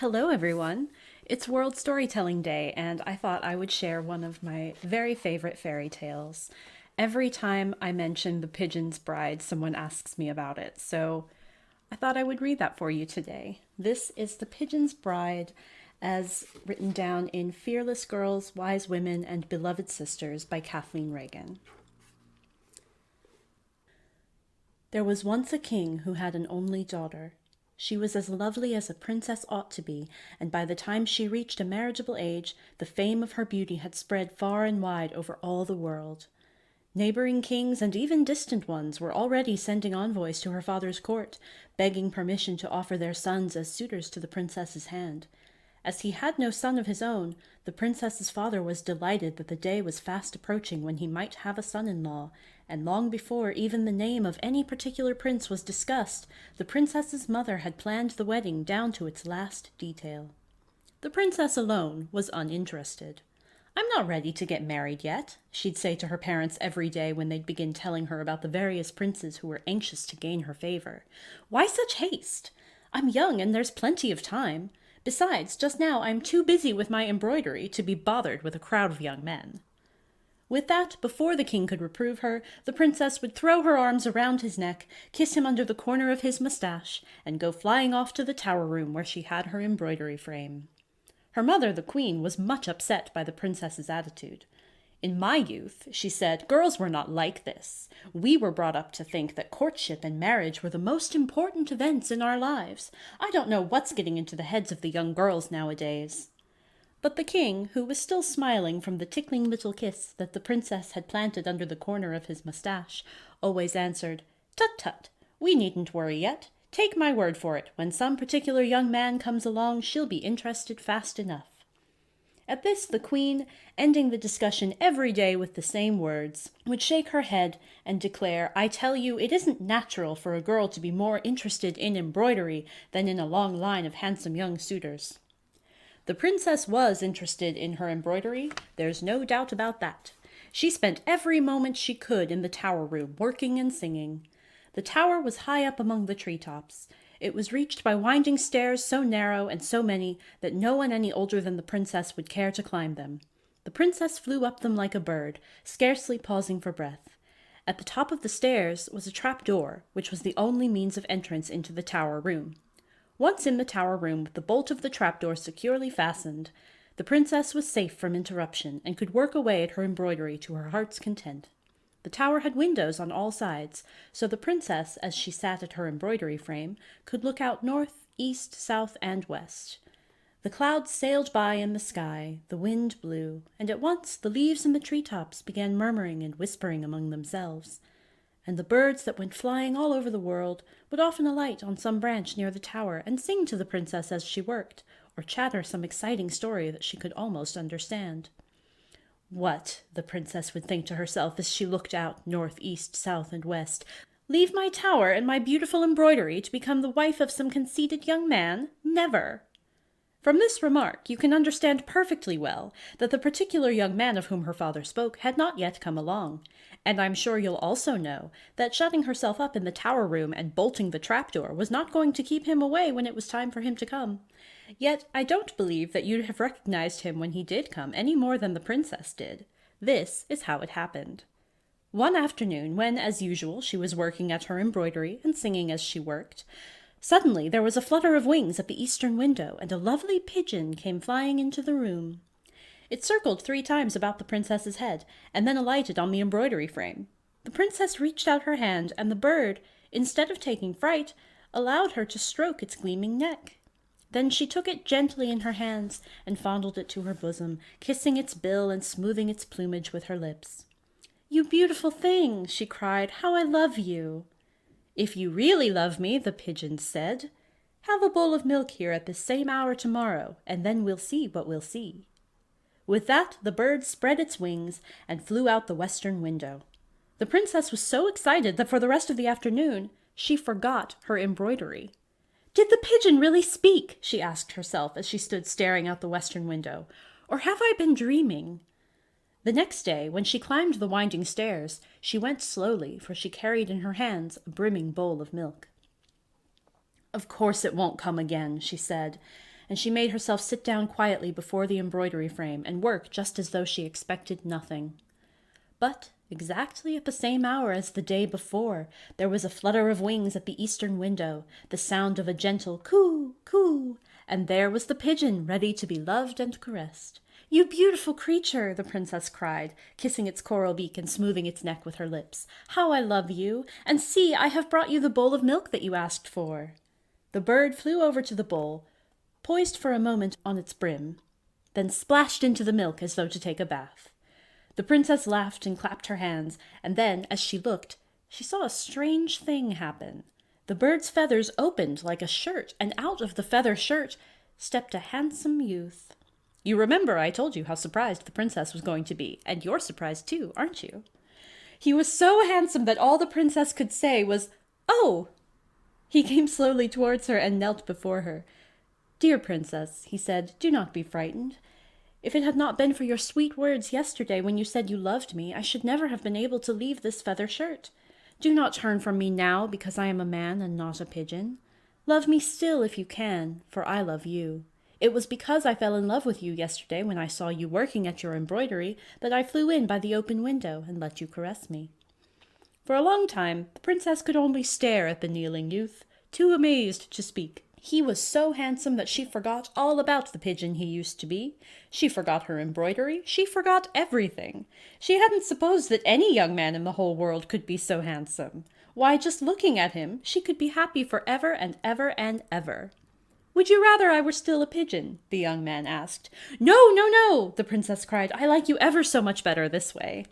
Hello, everyone. It's World Storytelling Day, and I thought I would share one of my very favorite fairy tales. Every time I mention The Pigeon's Bride, someone asks me about it, so I thought I would read that for you today. This is The Pigeon's Bride, as written down in Fearless Girls, Wise Women, and Beloved Sisters by Kathleen Reagan. There was once a king who had an only daughter. She was as lovely as a princess ought to be, and by the time she reached a marriageable age, the fame of her beauty had spread far and wide over all the world. Neighboring kings and even distant ones were already sending envoys to her father's court, begging permission to offer their sons as suitors to the princess's hand. As he had no son of his own, the princess's father was delighted that the day was fast approaching when he might have a son-in-law, and long before even the name of any particular prince was discussed, the princess's mother had planned the wedding down to its last detail. The princess alone was uninterested. "I'm not ready to get married yet," she'd say to her parents every day when they'd begin telling her about the various princes who were anxious to gain her favor. "Why such haste? I'm young and there's plenty of time. Besides, just now I'm too busy with my embroidery to be bothered with a crowd of young men." With that, before the king could reprove her, the princess would throw her arms around his neck, kiss him under the corner of his mustache, and go flying off to the tower room where she had her embroidery frame. Her mother, the queen, was much upset by the princess's attitude. "In my youth," she said, "girls were not like this. We were brought up to think that courtship and marriage were the most important events in our lives. I don't know what's getting into the heads of the young girls nowadays." But the king, who was still smiling from the tickling little kiss that the princess had planted under the corner of his mustache, always answered, "Tut, tut, we needn't worry yet. Take my word for it, when some particular young man comes along, she'll be interested fast enough." At this, the queen, ending the discussion every day with the same words, would shake her head and declare, "I tell you, it isn't natural for a girl to be more interested in embroidery than in a long line of handsome young suitors." The princess was interested in her embroidery, there's no doubt about that. She spent every moment she could in the tower room, working and singing. The tower was high up among the treetops. It was reached by winding stairs so narrow and so many that no one any older than the princess would care to climb them. The princess flew up them like a bird, scarcely pausing for breath. At the top of the stairs was a trap door, which was the only means of entrance into the tower room. Once in the tower room with the bolt of the trapdoor securely fastened, the princess was safe from interruption and could work away at her embroidery to her heart's content. The tower had windows on all sides, so the princess, as she sat at her embroidery frame, could look out north, east, south, and west. The clouds sailed by in the sky, the wind blew, and at once the leaves in the treetops began murmuring and whispering among themselves. And the birds that went flying all over the world would often alight on some branch near the tower and sing to the princess as she worked, or chatter some exciting story that she could almost understand. "What," the princess would think to herself as she looked out north, east, south, and west, "leave my tower and my beautiful embroidery to become the wife of some conceited young man? Never!" From this remark, you can understand perfectly well that the particular young man of whom her father spoke had not yet come along, and I'm sure you'll also know that shutting herself up in the tower room and bolting the trapdoor was not going to keep him away when it was time for him to come. Yet I don't believe that you'd have recognized him when he did come any more than the princess did. This is how it happened. One afternoon, when, as usual, she was working at her embroidery and singing as she worked, suddenly there was a flutter of wings at the eastern window, and a lovely pigeon came flying into the room. It circled 3 times about the princess's head, and then alighted on the embroidery frame. The princess reached out her hand, and the bird, instead of taking fright, allowed her to stroke its gleaming neck. Then she took it gently in her hands and fondled it to her bosom, kissing its bill and smoothing its plumage with her lips. "You beautiful thing," she cried, "how I love you!" "If you really love me," the pigeon said, "have a bowl of milk here at this same hour tomorrow, and then we'll see what we'll see." With that, the bird spread its wings and flew out the western window. The princess was so excited that for the rest of the afternoon she forgot her embroidery. "Did the pigeon really speak?" she asked herself as she stood staring out the western window. "Or have I been dreaming?" The next day, when she climbed the winding stairs, she went slowly, for she carried in her hands a brimming bowl of milk. "Of course it won't come again," she said, and she made herself sit down quietly before the embroidery frame and work just as though she expected nothing. But exactly at the same hour as the day before, there was a flutter of wings at the eastern window, the sound of a gentle coo, coo, and there was the pigeon ready to be loved and caressed. "You beautiful creature," the princess cried, kissing its coral beak and smoothing its neck with her lips. "How I love you! And see, I have brought you the bowl of milk that you asked for." The bird flew over to the bowl, poised for a moment on its brim, then splashed into the milk as though to take a bath. The princess laughed and clapped her hands, and then, as she looked, she saw a strange thing happen. The bird's feathers opened like a shirt, and out of the feather shirt stepped a handsome youth. You remember I told you how surprised the princess was going to be, and you're surprised too, aren't you? He was so handsome that all the princess could say was, "Oh!" He came slowly towards her and knelt before her. "Dear princess," he said, "do not be frightened. If it had not been for your sweet words yesterday when you said you loved me, I should never have been able to leave this feather shirt. Do not turn from me now because I am a man and not a pigeon. Love me still if you can, for I love you. It was because I fell in love with you yesterday when I saw you working at your embroidery that I flew in by the open window and let you caress me." For a long time, the princess could only stare at the kneeling youth, too amazed to speak. He was so handsome that she forgot all about the pigeon he used to be. She forgot her embroidery. She forgot everything. She hadn't supposed that any young man in the whole world could be so handsome. Why, just looking at him, she could be happy forever and ever and ever. "Would you rather I were still a pigeon?" the young man asked. "No, no, no!" the princess cried. "I like you ever so much better this way."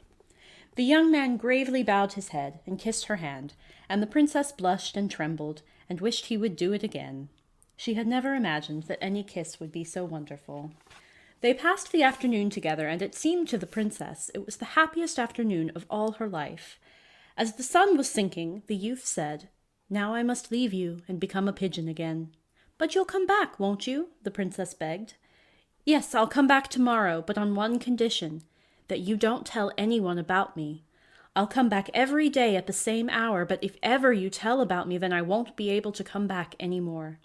The young man gravely bowed his head and kissed her hand, and the princess blushed and trembled and wished he would do it again. She had never imagined that any kiss would be so wonderful. They passed the afternoon together, and it seemed to the princess it was the happiest afternoon of all her life. As the sun was sinking, the youth said, "Now I must leave you and become a pigeon again." "But you'll come back, won't you?" the princess begged. "Yes, I'll come back tomorrow, but on one condition, that you don't tell anyone about me. I'll come back every day at the same hour, but if ever you tell about me, then I won't be able to come back any more."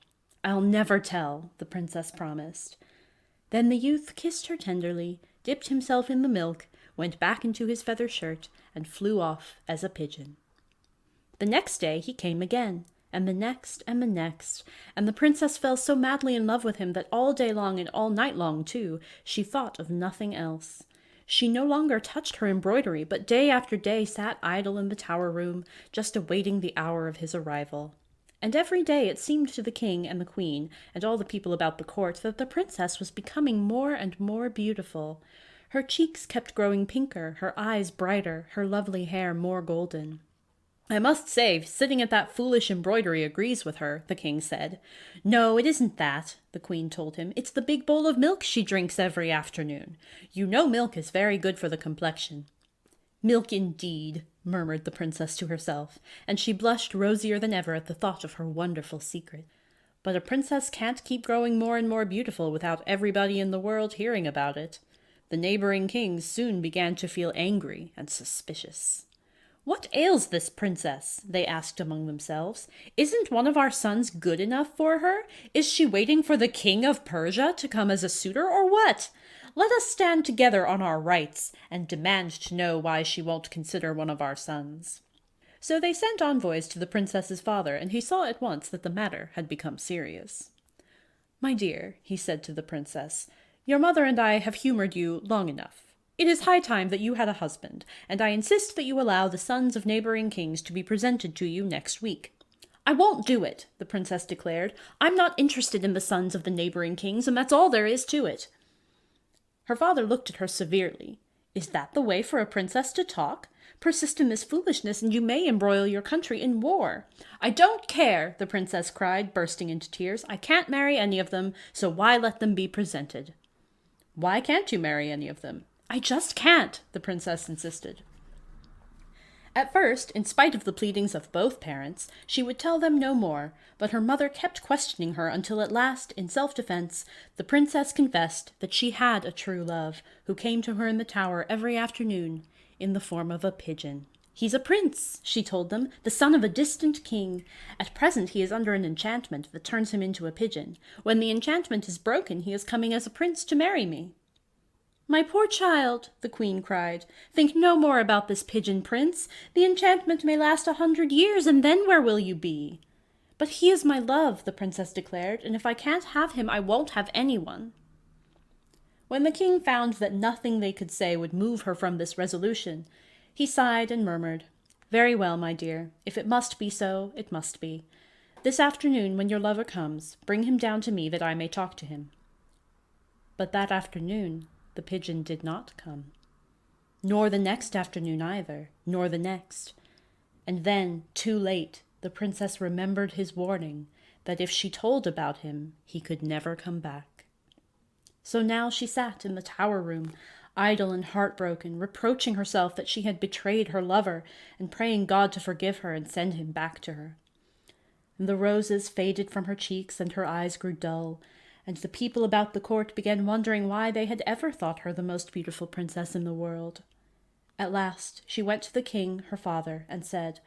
"I'll never tell," the princess promised. Then the youth kissed her tenderly, dipped himself in the milk, went back into his feather shirt, and flew off as a pigeon. The next day he came again, and the next, and the next, and the princess fell so madly in love with him that all day long and all night long, too, she thought of nothing else. She no longer touched her embroidery, but day after day sat idle in the tower room, just awaiting the hour of his arrival. And every day it seemed to the king and the queen, and all the people about the court, that the princess was becoming more and more beautiful. Her cheeks kept growing pinker, her eyes brighter, her lovely hair more golden. "I must say, sitting at that foolish embroidery agrees with her," the king said. "No, it isn't that," the queen told him. "It's the big bowl of milk she drinks every afternoon. You know milk is very good for the complexion." "Milk indeed," murmured the princess to herself, and she blushed rosier than ever at the thought of her wonderful secret. But a princess can't keep growing more and more beautiful without everybody in the world hearing about it. The neighboring kings soon began to feel angry and suspicious. "What ails this princess?" they asked among themselves. "Isn't one of our sons good enough for her? Is she waiting for the king of Persia to come as a suitor, or what? Let us stand together on our rights and demand to know why she won't consider one of our sons." So they sent envoys to the princess's father, and he saw at once that the matter had become serious. "My dear," he said to the princess, "your mother and I have humored you long enough. It is high time that you had a husband, and I insist that you allow the sons of neighboring kings to be presented to you next week." "I won't do it," the princess declared. "I'm not interested in the sons of the neighboring kings, and that's all there is to it." Her father looked at her severely. "Is that the way for a princess to talk? Persist in this foolishness, and you may embroil your country in war." "I don't care," the princess cried, bursting into tears. "I can't marry any of them, so why let them be presented?" "Why can't you marry any of them?" "I just can't," the princess insisted. At first, in spite of the pleadings of both parents, she would tell them no more, but her mother kept questioning her until at last, in self-defense, the princess confessed that she had a true love, who came to her in the tower every afternoon in the form of a pigeon. He's a prince, she told them, the son of a distant king. At present he is under an enchantment that turns him into a pigeon. When the enchantment is broken, he is coming as a prince to marry me. My poor child, the queen cried, think no more about this pigeon prince. The enchantment may last 100 years, and then where will you be? But he is my love, the princess declared, and if I can't have him, I won't have anyone. When the king found that nothing they could say would move her from this resolution, he sighed and murmured, Very well, my dear. If it must be so, it must be. This afternoon, when your lover comes, bring him down to me that I may talk to him. But that afternoon, the pigeon did not come. Nor the next afternoon either, nor the next. And then, too late, the princess remembered his warning that if she told about him, he could never come back. So now she sat in the tower room, idle and heartbroken, reproaching herself that she had betrayed her lover, and praying God to forgive her and send him back to her. And the roses faded from her cheeks, and her eyes grew dull, and the people about the court began wondering why they had ever thought her the most beautiful princess in the world. At last she went to the king, her father, and said,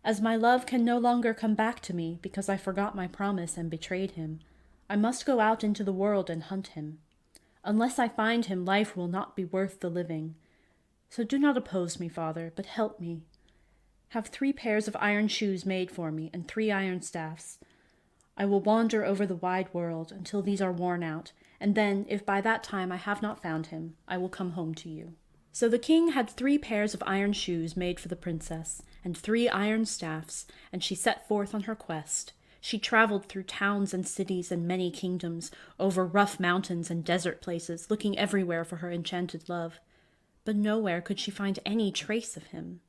As my love can no longer come back to me because I forgot my promise and betrayed him, I must go out into the world and hunt him. Unless I find him, life will not be worth the living. So do not oppose me, father, but help me. Have 3 pairs of iron shoes made for me and 3 iron staffs. I will wander over the wide world until these are worn out, and then, if by that time I have not found him, I will come home to you. So the king had 3 pairs of iron shoes made for the princess, and 3 iron staffs, and she set forth on her quest. She traveled through towns and cities and many kingdoms, over rough mountains and desert places, looking everywhere for her enchanted love. But nowhere could she find any trace of him.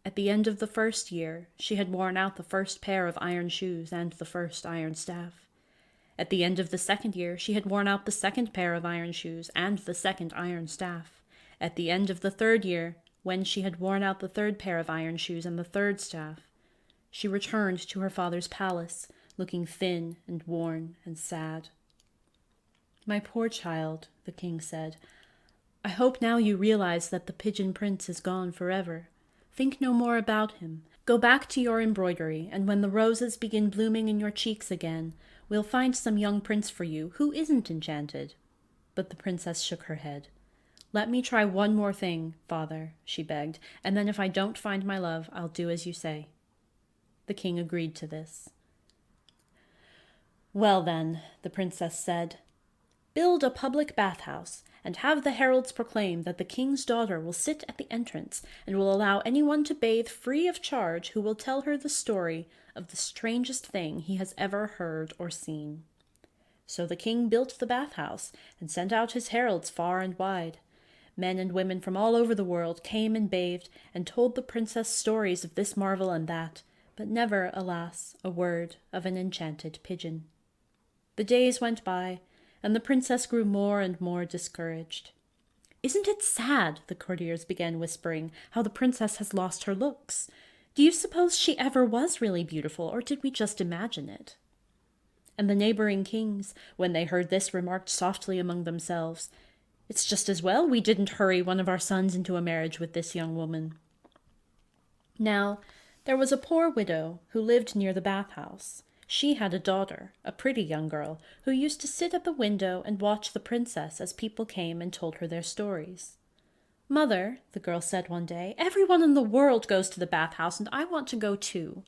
At the end of the 1st year, she had worn out the 1st pair of iron shoes and the 1st iron staff. At the end of the 2nd year, she had worn out the 2nd pair of iron shoes and the 2nd iron staff. At the end of the 3rd year, when she had worn out the 3rd pair of iron shoes and the 3rd staff, she returned to her father's palace, looking thin and worn and sad. My poor child, the king said, I hope now you realize that the pigeon prince is gone forever. Think no more about him. Go back to your embroidery, and when the roses begin blooming in your cheeks again, we'll find some young prince for you who isn't enchanted. But the princess shook her head. Let me try one more thing, father, she begged, and then if I don't find my love, I'll do as you say. The king agreed to this. Well then, the princess said, build a public bathhouse, and have the heralds proclaim that the king's daughter will sit at the entrance and will allow anyone to bathe free of charge who will tell her the story of the strangest thing he has ever heard or seen. So the king built the bathhouse and sent out his heralds far and wide. Men and women from all over the world came and bathed and told the princess stories of this marvel and that, but never, alas, a word of an enchanted pigeon. The days went by, and the princess grew more and more discouraged. Isn't it sad, the courtiers began whispering, how the princess has lost her looks? Do you suppose she ever was really beautiful, or did we just imagine it? And the neighboring kings, when they heard this, remarked softly among themselves, It's just as well we didn't hurry one of our sons into a marriage with this young woman. Now, there was a poor widow who lived near the bathhouse. She had a daughter, a pretty young girl, who used to sit at the window and watch the princess as people came and told her their stories. Mother, the girl said one day, everyone in the world goes to the bathhouse, and I want to go too.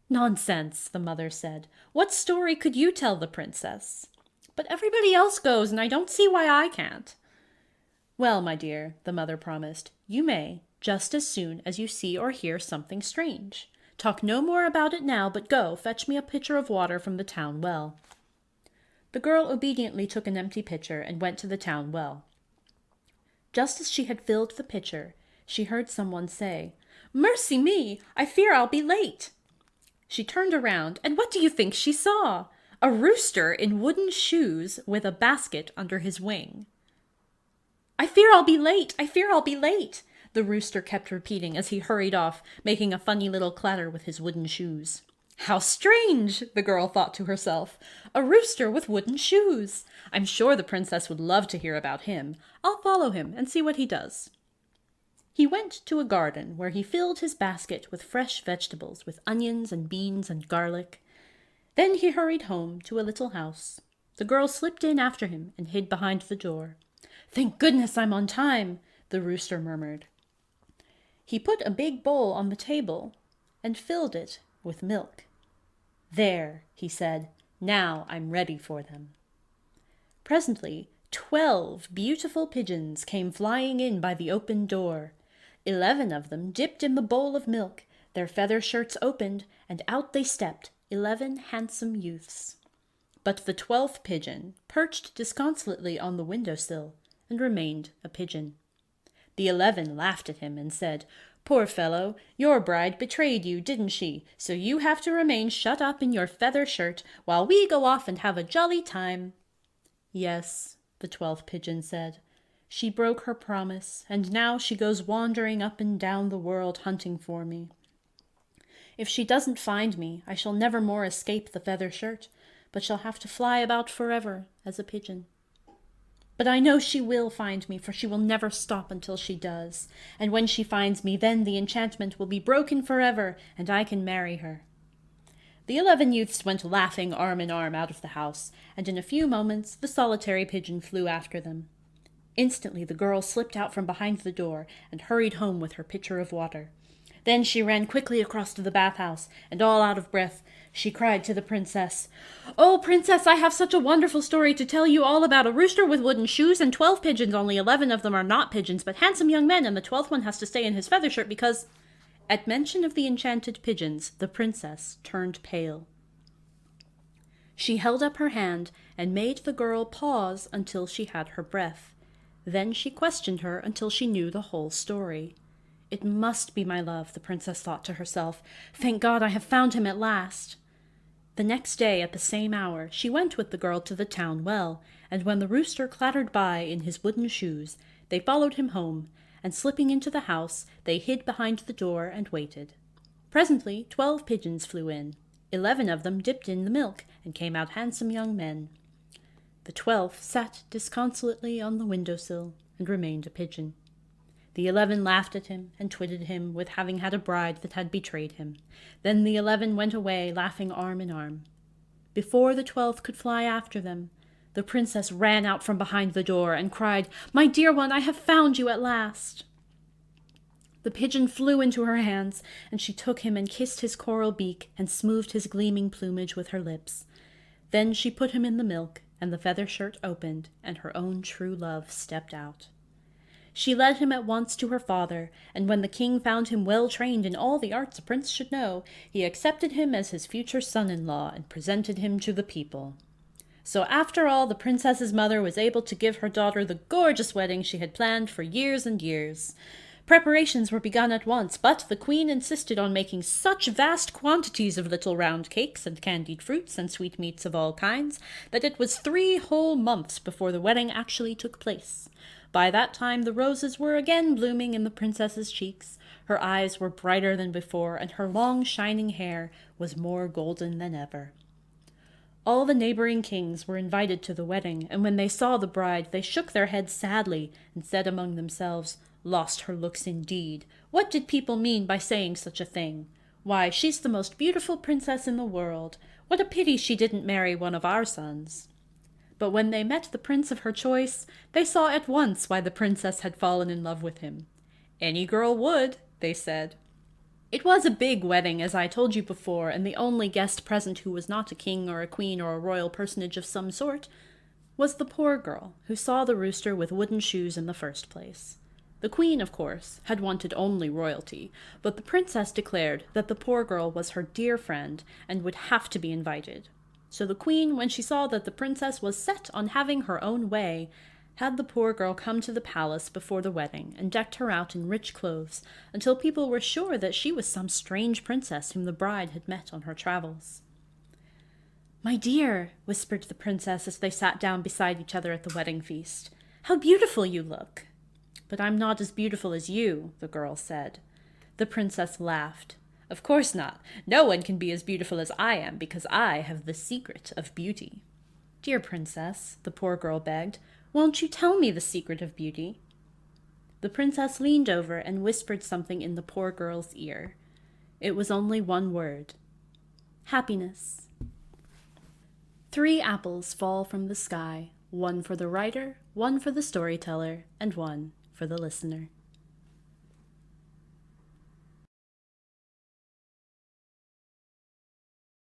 Nonsense, the mother said. What story could you tell the princess? But everybody else goes, and I don't see why I can't. Well, my dear, the mother promised, you may, just as soon as you see or hear something strange. Talk no more about it now, but go, fetch me a pitcher of water from the town well. The girl obediently took an empty pitcher and went to the town well. Just as she had filled the pitcher, she heard someone say, Mercy me, I fear I'll be late. She turned around, and what do you think she saw? A rooster in wooden shoes with a basket under his wing. I fear I'll be late, I fear I'll be late, the rooster kept repeating as he hurried off, making a funny little clatter with his wooden shoes. How strange, the girl thought to herself. A rooster with wooden shoes. I'm sure the princess would love to hear about him. I'll follow him and see what he does. He went to a garden where he filled his basket with fresh vegetables, with onions and beans and garlic. Then he hurried home to a little house. The girl slipped in after him and hid behind the door. "Thank goodness I'm on time," the rooster murmured. He put a big bowl on the table and filled it with milk. "There," he said, "now I'm ready for them." Presently 12 beautiful pigeons came flying in by the open door. 11 of them dipped in the bowl of milk, their feather shirts opened, and out they stepped, 11 handsome youths. But the 12th pigeon perched disconsolately on the window-sill and remained a pigeon. The 11 laughed at him and said, "Poor fellow, your bride betrayed you, didn't she? So you have to remain shut up in your feather shirt while we go off and have a jolly time." "Yes," the 12th pigeon said. "She broke her promise, and now she goes wandering up and down the world hunting for me. If she doesn't find me, I shall never more escape the feather shirt, but shall have to fly about forever as a pigeon. But I know she will find me, for she will never stop until she does. And when she finds me, then the enchantment will be broken forever, and I can marry her." The 11 youths went laughing arm in arm out of the house, and in a few moments the solitary pigeon flew after them. Instantly the girl slipped out from behind the door and hurried home with her pitcher of water. Then she ran quickly across to the bathhouse, and all out of breath, she cried to the princess, "Oh, princess, I have such a wonderful story to tell you, all about a rooster with wooden shoes and 12 pigeons, only 11 of them are not pigeons, but handsome young men, and the 12th one has to stay in his feather shirt because—" At mention of the enchanted pigeons, the princess turned pale. She held up her hand and made the girl pause until she had her breath. Then she questioned her until she knew the whole story. "It must be my love," the princess thought to herself. "Thank God I have found him at last." The next day, at the same hour, she went with the girl to the town well, and when the rooster clattered by in his wooden shoes, they followed him home, and slipping into the house, they hid behind the door and waited. Presently 12 pigeons flew in. 11 of them dipped in the milk, and came out handsome young men. The 12th sat disconsolately on the window-sill, and remained a pigeon. The 11 laughed at him, and twitted him with having had a bride that had betrayed him. Then the 11 went away, laughing arm in arm. Before the 12th could fly after them, the princess ran out from behind the door and cried, "My dear one, I have found you at last." The pigeon flew into her hands, and she took him and kissed his coral beak and smoothed his gleaming plumage with her lips. Then she put him in the milk, and the feather shirt opened, and her own true love stepped out. She led him at once to her father, and when the king found him well trained in all the arts a prince should know, he accepted him as his future son-in-law and presented him to the people. So after all, the princess's mother was able to give her daughter the gorgeous wedding she had planned for years and years. Preparations were begun at once, but the queen insisted on making such vast quantities of little round cakes and candied fruits and sweetmeats of all kinds that it was 3 whole months before the wedding actually took place. By that time the roses were again blooming in the princess's cheeks, her eyes were brighter than before, and her long shining hair was more golden than ever. All the neighboring kings were invited to the wedding, and when they saw the bride, they shook their heads sadly and said among themselves, "Lost her looks indeed. What did people mean by saying such a thing? Why, she's the most beautiful princess in the world. What a pity she didn't marry one of our sons." But when they met the prince of her choice, they saw at once why the princess had fallen in love with him. "Any girl would," they said. It was a big wedding, as I told you before, and the only guest present who was not a king or a queen or a royal personage of some sort was the poor girl who saw the rooster with wooden shoes in the first place. The queen, of course, had wanted only royalty, but the princess declared that the poor girl was her dear friend and would have to be invited. So the queen, when she saw that the princess was set on having her own way, had the poor girl come to the palace before the wedding and decked her out in rich clothes until people were sure that she was some strange princess whom the bride had met on her travels. "My dear," whispered the princess as they sat down beside each other at the wedding feast, "how beautiful you look." "But I'm not as beautiful as you," the girl said. The princess laughed. "Of course not. No one can be as beautiful as I am, because I have the secret of beauty." "Dear princess," the poor girl begged, "won't you tell me the secret of beauty?" The princess leaned over and whispered something in the poor girl's ear. It was only one word. Happiness. 3 apples fall from the sky, one for the writer, one for the storyteller, and one for the listener.